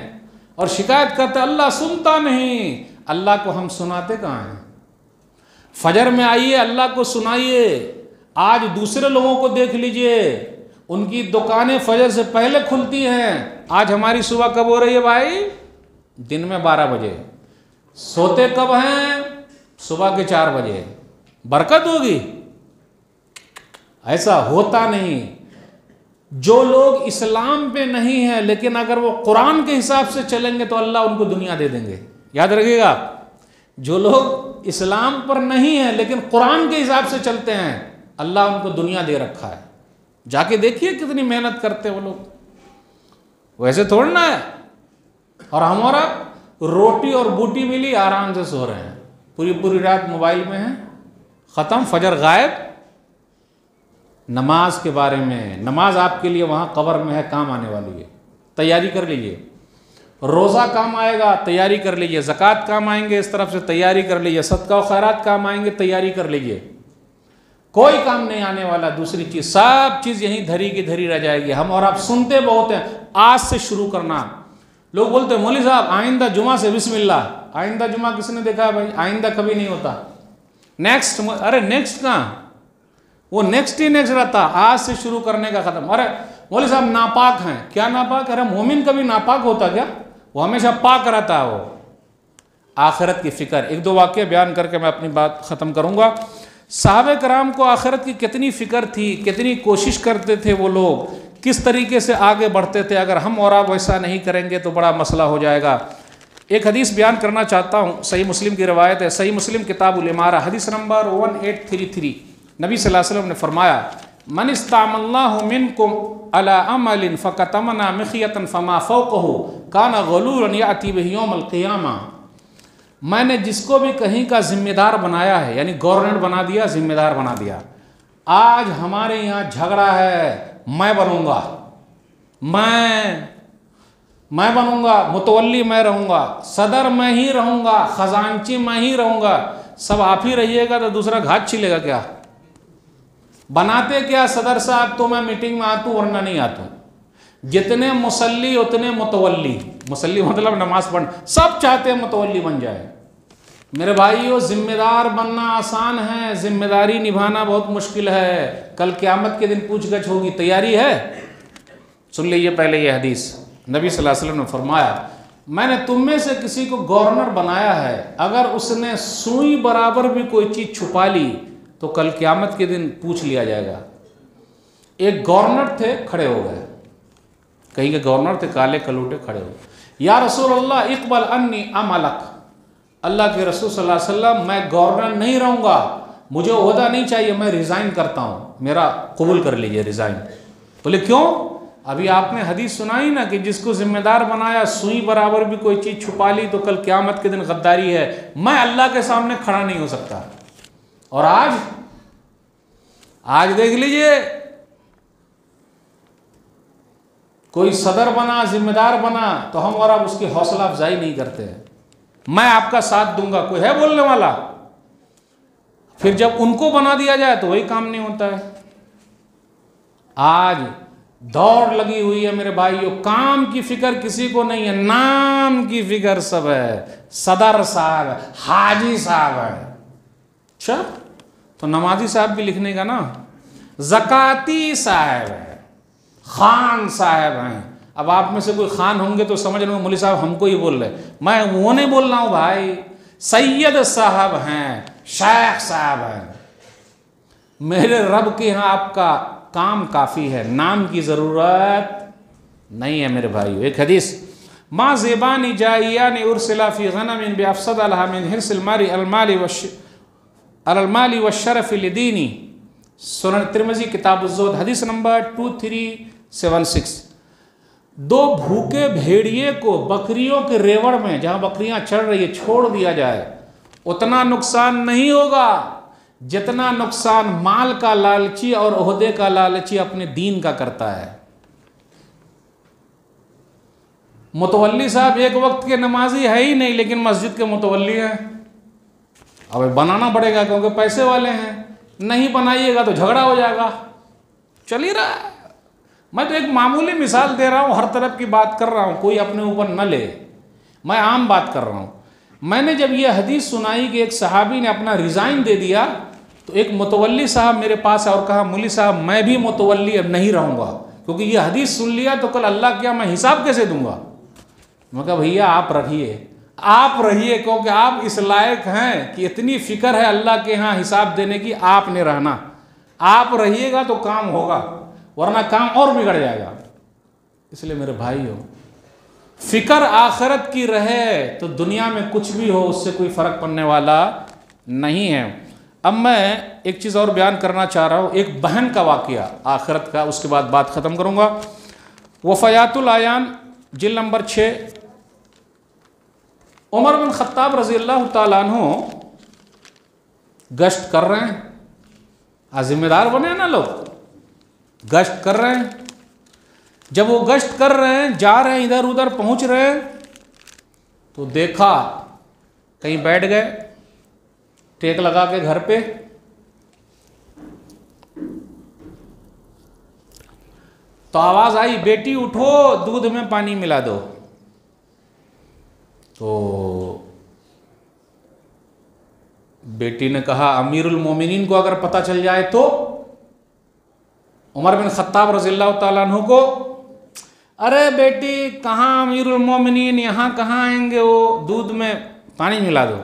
और शिकायत करते अल्लाह सुनता नहीं। अल्लाह को हम सुनाते कहाँ हैं? फजर में आइए, अल्लाह को सुनाइए। आज दूसरे लोगों को देख लीजिए, उनकी दुकानें फजर से पहले खुलती हैं, आज हमारी सुबह कब हो रही है भाई? दिन में 12 बजे। सोते कब हैं? सुबह के 4 बजे। बरकत होगी? ऐसा होता नहीं। जो लोग इस्लाम पे नहीं है लेकिन अगर वो कुरान के हिसाब से चलेंगे तो अल्लाह उनको दुनिया दे देंगे, याद रखिएगा। जो लोग इस्लाम पर नहीं है लेकिन कुरान के हिसाब से चलते हैं, अल्लाह उनको दुनिया दे रखा है। जाके देखिए कितनी मेहनत करते हैं वो लोग, वैसे थोड़ा ना है। और हमारा रोटी और बूटी मिली, आराम से सो रहे हैं, पूरी पूरी रात मोबाइल में है, ख़त्म, फजर गायब। नमाज के बारे में, नमाज आपके लिए वहाँ कब्र में है, काम आने वाली है, तैयारी कर लीजिए। रोज़ा काम आएगा, तैयारी कर लीजिए। ज़कात काम आएंगे, इस तरफ से तैयारी कर लीजिए। सदका और खैरात काम आएंगे, तैयारी कर लीजिए। कोई काम नहीं आने वाला। दूसरी चीज़, सब चीज़ यहीं धरी की धरी रह जाएगी। हम और आप सुनते बहुत हैं, आज से शुरू करना। लोग बोलते हैं मौलवी साहब आइंदा जुमा से बिस्मिल्लाह। आइंदा जुमा किसने देखा है भाई? आइंदा कभी नहीं होता। नेक्स्ट, अरे नेक्स्ट कहाँ, वो नेक्स्ट ही नेक्स्ट रहता। आज से शुरू करने का खत्म। अरे मौलवी साहब नापाक हैं, क्या नापाक? अरे मोमिन कभी नापाक होता क्या? वो हमेशा पाक रहता है। वो आखिरत की फिक्र। 1-2 वाक़ये बयान करके मैं अपनी बात ख़त्म करूँगा। साहबे कराम को आखिरत की कितनी फ़िक्र थी, कितनी कोशिश करते थे वो लोग, किस तरीके से आगे बढ़ते थे। अगर हम और आप वैसा नहीं करेंगे तो बड़ा मसला हो जाएगा। एक हदीस बयान करना चाहता हूँ, सही मुस्लिम की रवायत है, सही मुस्लिम किताबुल इमारा हदीस नंबर 1833। नबी सल्लल्लाहु अलैहि वसल्लम ने फरमाया, मन इस्तामल्लाहु मिनकुम अला अमलिन फकतमना मिखियतन फमा फौकहु काना गलूरन याती बिही यौमल क़ियामा। मैंने जिसको भी कहीं का जिम्मेदार बनाया है, यानी गवर्नर बना दिया, जिम्मेदार बना दिया। आज हमारे यहाँ झगड़ा है, मैं बनूंगा, मैं बनूंगा, मुतवल्ली मैं रहूंगा, सदर मैं ही रहूंगा, खजांची मैं ही रहूंगा। सब आप ही रहिएगा तो दूसरा घात छिलेगा क्या? बनाते क्या सदर साहब, तो मैं मीटिंग में आतूँ वरना नहीं आतूँ। जितने मुसल्ली उतने मुतवल्ली। मुसल्ली मतलब नमाज पढ़, सब चाहते हैं मुतवल्ली बन जाए। मेरे भाइयों, जिम्मेदार बनना आसान है, जिम्मेदारी निभाना बहुत मुश्किल है। कल क़यामत के दिन पूछगछ होगी, तैयारी है? सुन लीजिए पहले ये हदीस। नबी सल्लल्लाहु अलैहि वसल्लम ने फरमाया, मैंने तुम में से किसी को गवर्नर बनाया है, अगर उसने सुई बराबर भी कोई चीज़ छुपा ली तो कल क़यामत के दिन पूछ लिया जाएगा। एक गवर्नर थे, खड़े हो गए, कहीं के गवर्नर थे, काले कलूटे, खड़े हो गए, या रसूल अल्लाह इक़बल अन्नी अमलक, अल्लाह के रसूल सल्लल्लाहु अलैहि वसल्लम मैं गवर्नर नहीं रहूँगा, मुझे ओहदा नहीं चाहिए, मैं रिज़ाइन करता हूँ, मेरा कबूल कर लीजिए रिज़ाइन। बोले क्यों? अभी आपने हदीस सुनाई ना कि जिसको जिम्मेदार बनाया सुई बराबर भी कोई चीज़ छुपा ली तो कल क़यामत के दिन गद्दारी है, मैं अल्लाह के सामने खड़ा नहीं हो सकता। और आज देख लीजिए, कोई सदर बना, जिम्मेदार बना तो हम और आप उसकी हौसला अफजाई नहीं करते हैं, मैं आपका साथ दूंगा, कोई है बोलने वाला? फिर जब उनको बना दिया जाए तो वही काम नहीं होता है। आज दौड़ लगी हुई है मेरे भाइयों, काम की फिक्र किसी को नहीं है, नाम की फिक्र सब है। सदर साहब है, हाजी साहब है, अच्छा तो नमाजी साहब भी लिखने का ना, ज़काती साहब है, खान साहब हैं। अब आप में से कोई खान होंगे तो समझ लो मौलवी साहब हमको ही बोल रहे, मैं वो नहीं बोल रहा हूँ भाई, सैयद साहब हैं, शेख साहब हैं। मेरे रब के यहाँ आपका काम काफ़ी है, नाम की ज़रूरत नहीं है मेरे भाइयों। एक हदीस, माँ ज़ेबानी जाइयानी उर्सिला फ़ी गनमिन बिअफ़सद अलहा मिन हिर्सिल मारी अलमाली वश्शरफ़ लिदीनी, सुनन तिरमिज़ी किताब ज़ुहद, हदीस नंबर 2376। दो भूखे भेड़िए को बकरियों के रेवड़ में, जहाँ बकरियाँ चढ़ रही है, छोड़ दिया जाए, उतना नुकसान नहीं होगा जितना नुकसान माल का लालची और ओहदे का लालची अपने दीन का करता है। मुतवल्ली साहब एक वक्त के नमाजी है ही नहीं, लेकिन मस्जिद के मुतवल्ली हैं। अब बनाना पड़ेगा क्योंकि पैसे वाले हैं, नहीं बनाइएगा तो झगड़ा हो जाएगा, चल ही रहा है। मैं तो एक मामूली मिसाल दे रहा हूँ, हर तरफ की बात कर रहा हूँ, कोई अपने ऊपर न ले, मैं आम बात कर रहा हूँ। मैंने जब ये हदीस सुनाई कि एक सहाबी ने अपना रिज़ाइन दे दिया, तो एक मुतवल्ली साहब मेरे पास और कहा, मौलवी साहब मैं भी मुतवल्ली अब नहीं रहूँगा, क्योंकि ये हदीस सुन लिया तो कल अल्लाह क्या मैं हिसाब कैसे दूंगा। मैं कहा भैया आप रहिए, क्योंकि आप इस लायक हैं कि इतनी फ़िक्र है अल्लाह के यहाँ हिसाब देने की, आपने रहना, आप रहिएगा तो काम होगा, वरना काम और बिगड़ जाएगा। इसलिए मेरे भाइयों, फ़िक्र आखिरत की रहे तो दुनिया में कुछ भी हो उससे कोई फ़र्क पड़ने वाला नहीं है। अब मैं एक चीज़ और बयान करना चाह रहा हूँ, एक बहन का वाक़या आखिरत का, उसके बाद बात ख़त्म करूँगा। वफ़यातुल आयान जिल्द नंबर 6, उमर बिन ख़त्ताब रज़ी अल्लाह ताला अन्हु गश्त कर रहे हैं, आज जिम्मेदार बने हैं ना लोग, गश्त कर रहे हैं। जब वो गश्त कर रहे हैं, जा रहे हैं, इधर उधर पहुंच रहे हैं, तो देखा कहीं बैठ गए टेक लगा के घर पे, तो आवाज आई बेटी उठो दूध में पानी मिला दो। तो बेटी ने कहा अमीरुल मोमिनीन को अगर पता चल जाए तो, उमर बिन ख़त्ताब रज़ियल्लाहु ताला अन्हु को, अरे बेटी कहाँ अमीरुल मोमिनीन, यहाँ कहाँ आएंगे, वो दूध में पानी मिला दो।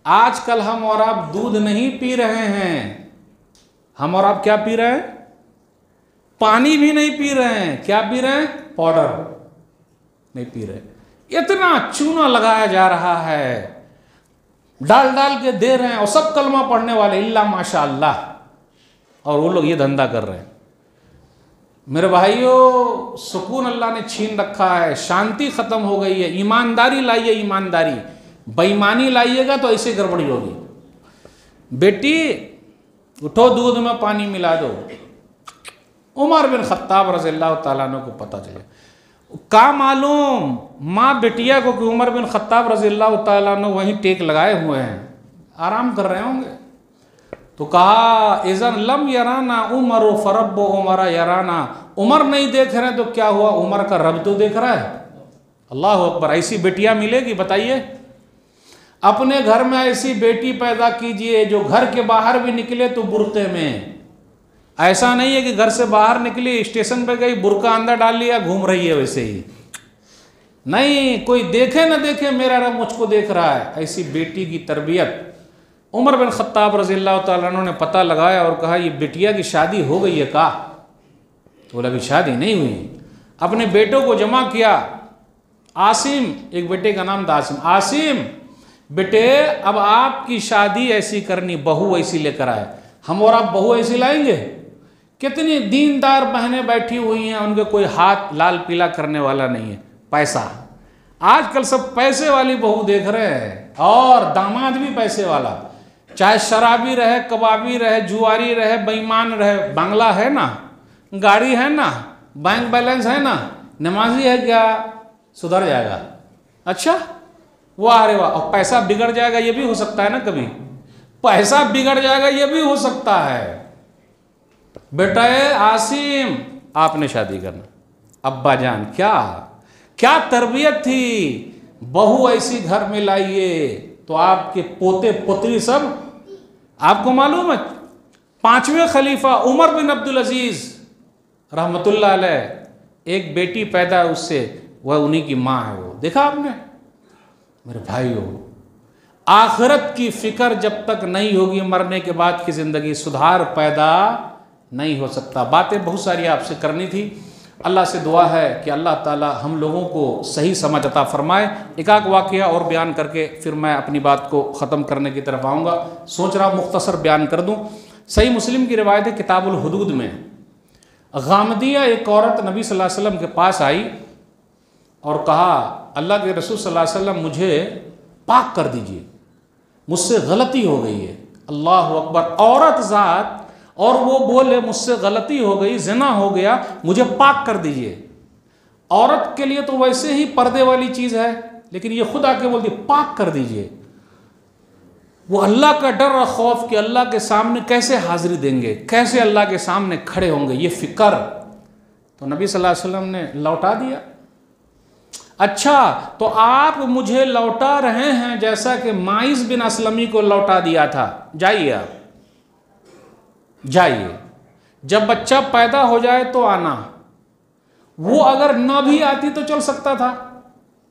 आजकल हम और आप दूध नहीं पी रहे हैं, हम और आप क्या पी रहे हैं, पानी भी नहीं पी रहे हैं, क्या पी रहे हैं, पाउडर नहीं पी रहे। इतना चूना लगाया जा रहा है, डाल डाल के दे रहे हैं, और सब कलमा पढ़ने वाले इल्ला माशाअल्लाह, और वो लोग ये धंधा कर रहे हैं। मेरे भाइयों, सुकून अल्लाह ने छीन रखा है, शांति खत्म हो गई है। ईमानदारी लाइए, ईमानदारी, बेईमानी लाइएगा तो ऐसे गड़बड़ी होगी। बेटी उठो दूध में पानी मिला दो। उमर बिन ख़त्ताब रज़ियल्लाहु ताला अन्हु को पता चले, का मालूम माँ बेटिया को कि उमर बिन ख़त्ताब रज़ियल्लाहु ताला अन्हु वहीं टेक लगाए हुए हैं, आराम कर रहे होंगे। तो कहा इज़न लम यराना उमर फ़रब्बु उमर यराना, उमर नहीं देख रहे तो क्या हुआ, उमर का रब तो देख रहा है। अल्लाह अकबर। ऐसी बेटियां मिलेगी बताइए? अपने घर में ऐसी बेटी पैदा कीजिए जो घर के बाहर भी निकले तो बुर्के में। ऐसा नहीं है कि घर से बाहर निकली, स्टेशन पे गई, बुर्का अंदर डाल लिया, घूम रही है वैसे ही। नहीं, कोई देखे न देखे मेरा रब मुझको देख रहा है। ऐसी बेटी की तरबियत उमर बिन ख़त्ताब रज़ियल्लाहु ताला अन्हु ने पता लगाया और कहा ये बिटिया की शादी हो गई है का? तो बोला अभी शादी नहीं हुई। अपने बेटों को जमा किया। आसिम, एक बेटे का नाम था आसिम। आसिम, बेटे अब आपकी शादी ऐसी करनी, बहू ऐसी लेकर आए, हम और आप बहू ऐसी लाएंगे? कितनी दीनदार बहनें बैठी हुई हैं, उनके कोई हाथ लाल पीला करने वाला नहीं है। पैसा, आजकल सब पैसे वाली बहू देख रहे हैं, और दामाद भी पैसे वाला, चाहे शराबी रहे, कबाबी रहे, जुआरी रहे, बेईमान रहे, बंगला है ना, गाड़ी है ना, बैंक बैलेंस है ना, नमाजी है क्या, सुधर जाएगा। अच्छा, वाह अरे वाह। और पैसा बिगड़ जाएगा ये भी हो सकता है ना, कभी पैसा बिगड़ जाएगा ये भी हो सकता है। बेटा आसिम, आपने शादी करना। अब्बा जान क्या क्या तरबियत थी, बहू ऐसी घर में लाइए तो आपके पोते पोतरी सब, आपको मालूम है 5वें खलीफा उमर बिन अब्दुल अजीज रहमतुल्लाह अलैह, एक बेटी पैदा है उससे, वह उन्हीं की माँ है। वो देखा आपने मेरे भाइयों, आखिरत की फिक्र जब तक नहीं होगी, मरने के बाद की ज़िंदगी सुधार पैदा नहीं हो सकता। बातें बहुत सारी आपसे करनी थी। अल्लाह से दुआ है कि अल्लाह ताला हम लोगों को सही समझ अता फरमाए। एक वाक़या और बयान करके फिर मैं अपनी बात को ख़त्म करने की तरफ आऊँगा। सोच रहा मुख्तसर बयान कर दूँ। सही मुस्लिम की रिवायत है, किताबुल हुदूद में, गामदिया एक औरत नबी सल्लल्लाहु अलैहि वसल्लम के पास आई और कहा, अल्लाह के रसूल सल्लल्लाहु अलैहि वसल्लम मुझे पाक कर दीजिए, मुझसे गलती हो गई है। अल्लाह अकबर। औरत ज़ात, और वो बोले मुझसे गलती हो गई, ज़िना हो गया, मुझे पाक कर दीजिए। औरत के लिए तो वैसे ही पर्दे वाली चीज़ है, लेकिन ये खुद आके बोलती पाक कर दीजिए। वो अल्लाह का डर और खौफ कि अल्लाह के सामने कैसे हाजिरी देंगे, कैसे अल्लाह के सामने खड़े होंगे, ये फिक्र। तो नबी सल्लल्लाहु अलैहि वसल्लम ने लौटा दिया। अच्छा, तो आप मुझे लौटा रहे हैं जैसा कि माइस बिन असलमी को लौटा दिया था, जाइए आप जाइए, जब बच्चा पैदा हो जाए तो आना। वो अगर न भी आती तो चल सकता था,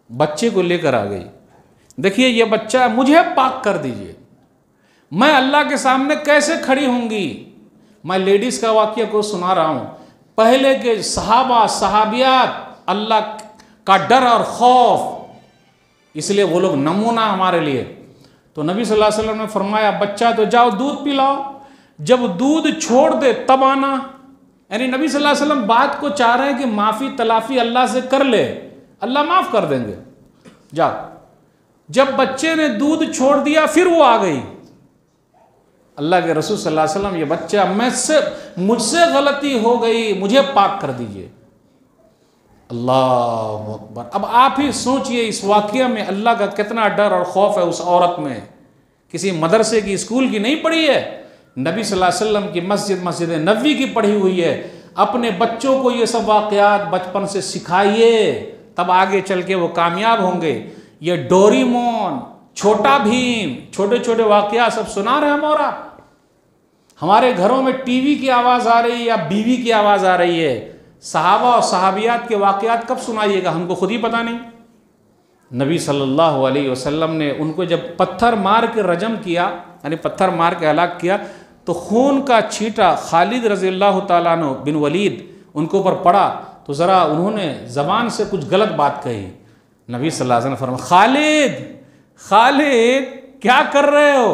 बच्चे को लेकर आ गई। देखिए ये बच्चा, मुझे पाक कर दीजिए, मैं अल्लाह के सामने कैसे खड़ी होंगी। मैं लेडीज का वाक़या को सुना रहा हूँ। पहले के सहाबा सहाबियात, अल्लाह का डर और खौफ, इसलिए वो लोग नमूना हमारे लिए। तो नबी सल्लल्लाहु अलैहि वसल्लम ने फरमाया, बच्चा तो जाओ दूध पिलाओ, जब दूध छोड़ दे तब आना। यानी नबी सल्लल्लाहु अलैहि वसल्लम बात को चाह रहे हैं कि माफ़ी तलाफ़ी अल्लाह से कर ले, अल्लाह माफ़ कर देंगे। जाओ। जब बच्चे ने दूध छोड़ दिया फिर वो आ गई, अल्लाह के रसूल सल्लल्लाहु अलैहि वसल्लम, ये बच्चा मुझसे गलती हो गई, मुझे पाक कर दीजिए। अल्लाह अकबर। अब आप ही सोचिए इस वाक़या में अल्लाह का कितना डर और खौफ है उस औरत में। किसी मदरसे की, स्कूल की नहीं पढ़ी है, नबी सल्लल्लाहु अलैहि वसल्लम की मस्जिद नबवी की पढ़ी हुई है। अपने बच्चों को ये सब वाक़यात बचपन से सिखाइए, तब आगे चल के वो कामयाब होंगे। ये डोरीमोन, छोटा भीम, छोटे छोटे वाक़यात सब सुना रहे हम, और आप हमारे घरों में टीवी की आवाज़ आ रही है या बीवी की आवाज़ आ रही है। सहाबा और सहाबियात के वाक़यात कब सुनाइएगा, हमको खुद ही पता नहीं। नबी सल्लल्लाहु अलैहि वसल्लम ने उनको जब पत्थर मार के रजम किया, यानी पत्थर मार के हलाक किया, तो खून का छींटा खालिद रज़ियल्लाहु ताला अन्हु बिन वलीद उनके ऊपर पड़ा, तो ज़रा उन्होंने ज़बान से कुछ गलत बात कही। नबी सल्लल्लाहु अलैहि वसल्लम फरमाया, खालिद खालिद क्या कर रहे हो,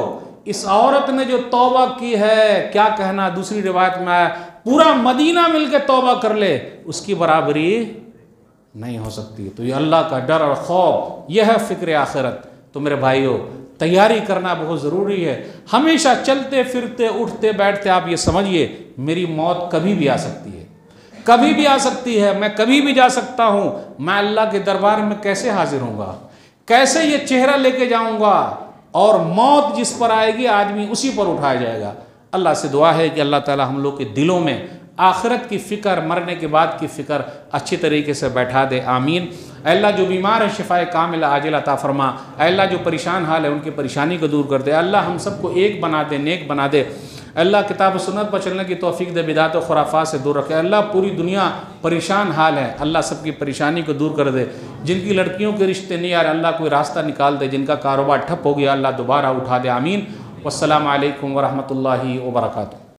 इस औरत ने जो तौबा की है, क्या कहना। दूसरी रिवायत में आया, पूरा मदीना मिलकर तौबा कर ले, उसकी बराबरी नहीं हो सकती। तो ये अल्लाह का डर और खौफ, यह है फ़िक्र आखिरत। तो मेरे भाइयों, तैयारी करना बहुत ज़रूरी है। हमेशा चलते फिरते उठते बैठते आप ये समझिए, मेरी मौत कभी भी आ सकती है, कभी भी आ सकती है, मैं कभी भी जा सकता हूँ। मैं अल्लाह के दरबार में कैसे हाजिर होऊंगा, कैसे ये चेहरा लेके जाऊँगा, और मौत जिस पर आएगी आदमी उसी पर उठाया जाएगा। अल्लाह से दुआ है कि अल्लाह ताला हम लोग के दिलों में आखिरत की फ़िक्र, मरने के बाद की फ़िक्र अच्छी तरीके से बैठा दे। आमीन। अल्लाह जो बीमार है शिफ़ाए कामिला आजिल अता फरमा। अल्लाह जो परेशान हाल है उनकी परेशानी को दूर कर दे। अल्लाह हम सबको एक बना दे, नेक बना दे। अल्लाह किताब सुन्नत पर चलने की तौफीक दे, बिदात और खुराफात से दूर रखे। अल्लाह पूरी दुनिया परेशान हाल है, अल्लाह सबकी परेशानी को दूर कर दे। जिनकी लड़कियों के रिश्ते नहीं आ रहे, अल्लाह कोई रास्ता निकाल दे। जिनका कारोबार ठप हो गया, अल्लाह दोबारा उठा दे। आमीन। वस्सलामु अलैकुम वरहमतुल्लाहि वबरकातुहू।